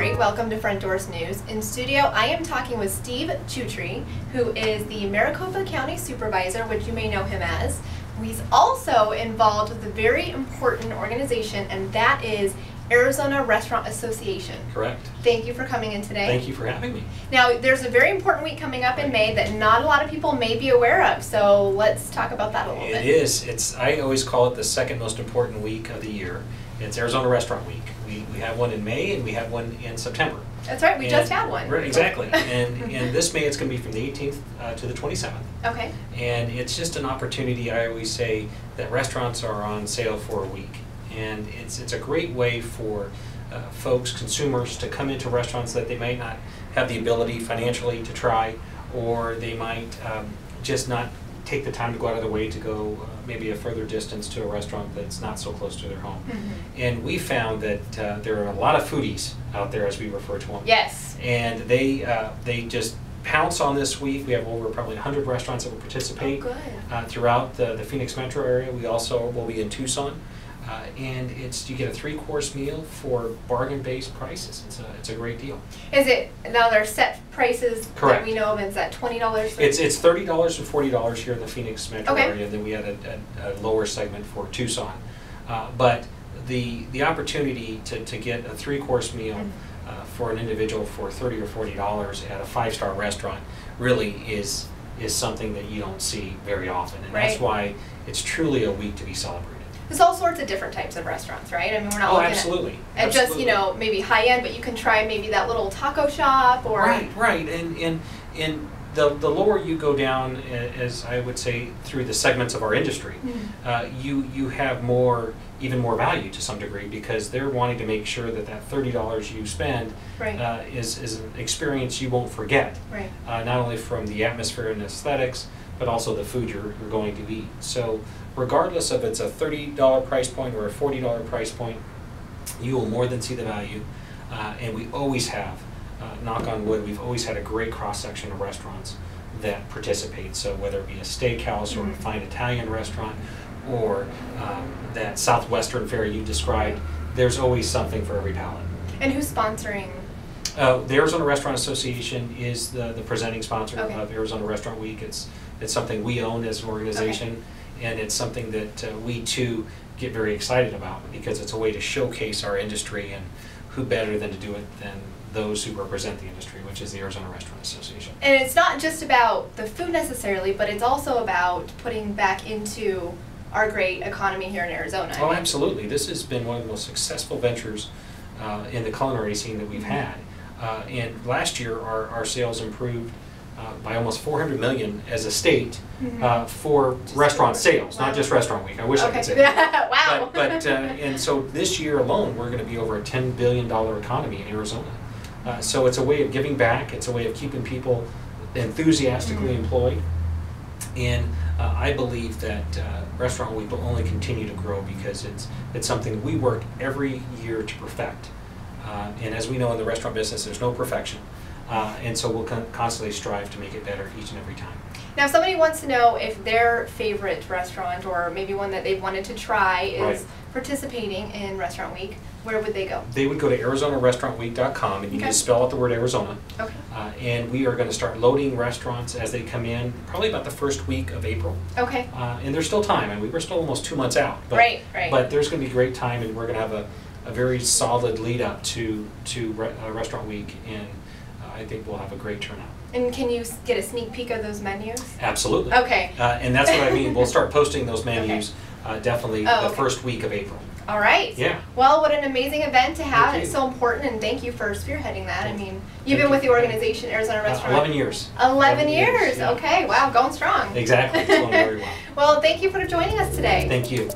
Lori. Welcome to Frontdoors News. In studio, I am talking with Steve Chucri, who is the Maricopa County Supervisor, which you may know him as. He's also involved with a very important organization, and that is Arizona Restaurant Association. Correct. Thank you for coming in today. Thank you for having me. Now, there's a very important week coming up in May that not a lot of people may be aware of, so let's talk about that a little bit. It is. I always call it the second most important week of the year. It's Arizona Restaurant Week. We have one in May and we have one in September. That's right, we just had one. Right, exactly. and this May it's going to be from the 18th to the 27th. Okay. And it's just an opportunity, I always say, that restaurants are on sale for a week. And it's a great way for folks, consumers, to come into restaurants that they might not have the ability financially to try, or they might just not take the time to go out of their way to go maybe a further distance to a restaurant that's not so close to their home. Mm-hmm. And we found that there are a lot of foodies out there, as we refer to them. Yes. And they just pounce on this week. We have over probably 100 restaurants that will participate throughout the Phoenix metro area. We also will be in Tucson. And you get a 3-course meal for bargain-based prices. It's a great deal. Is it now? There are set prices Correct. that we know of. Is that $20? It's $30 and $40 here in the Phoenix metro area. Then we had a lower segment for Tucson. But the opportunity to get a 3-course meal for an individual for $30 or $40 at a 5-star restaurant really is something that you don't see very often, and that's why it's truly a week to be celebrated. There's all sorts of different types of restaurants, right? I mean, we're not looking at just, maybe high-end, but you can try maybe that little taco shop or... Right. And the lower you go down, as I would say, through the segments of our industry, you have even more value to some degree, because they're wanting to make sure that $30 you spend is an experience you won't forget. Right. Not only from the atmosphere and aesthetics, but also the food you're going to eat. So regardless of it's a $30 price point or a $40 price point, you will more than see the value. And we always have, knock on wood, we've always had a great cross-section of restaurants that participate. So whether it be a steakhouse or a fine Italian restaurant or that southwestern fare you described, there's always something for every palate. And who's sponsoring? The Arizona Restaurant Association is the presenting sponsor of Arizona Restaurant Week. It's something we own as an organization, and it's something that we too get very excited about, because it's a way to showcase our industry, and who better than to do it than those who represent the industry, which is the Arizona Restaurant Association. And it's not just about the food necessarily, but it's also about putting back into our great economy here in Arizona. Oh, absolutely. This has been one of the most successful ventures in the culinary scene that we've had. And last year our sales improved by almost $400 million as a state for restaurant sales, not just Restaurant Week. I wish I could say that. Wow. But and so this year alone, we're going to be over a $10 billion economy in Arizona. So it's a way of giving back. It's a way of keeping people enthusiastically employed. And I believe that Restaurant Week will only continue to grow, because it's something we work every year to perfect. And as we know in the restaurant business, there's no perfection. And so we'll constantly strive to make it better each and every time. Now, if somebody wants to know if their favorite restaurant, or maybe one that they've wanted to try, is participating in Restaurant Week, where would they go? They would go to ArizonaRestaurantWeek.com, and you can just spell out the word Arizona. Okay. And we are going to start loading restaurants as they come in, probably about the first week of April. Okay. And there's still time, and we're still almost 2 months out. But, But there's going to be great time, and we're going to have a very solid lead up to Restaurant Week, and I think we'll have a great turnout. And can you get a sneak peek of those menus? Absolutely. Okay. And that's what I mean. We'll start posting those menus definitely the first week of April. All right. Yeah. Well, what an amazing event to have. It's so important, and thank you for spearheading that. I mean, you've been with the organization, Arizona Restaurant. 11 years. 11 years. Yeah. Okay. Wow. Going strong. Exactly. It's going very well. Well, thank you for joining us today. Thank you.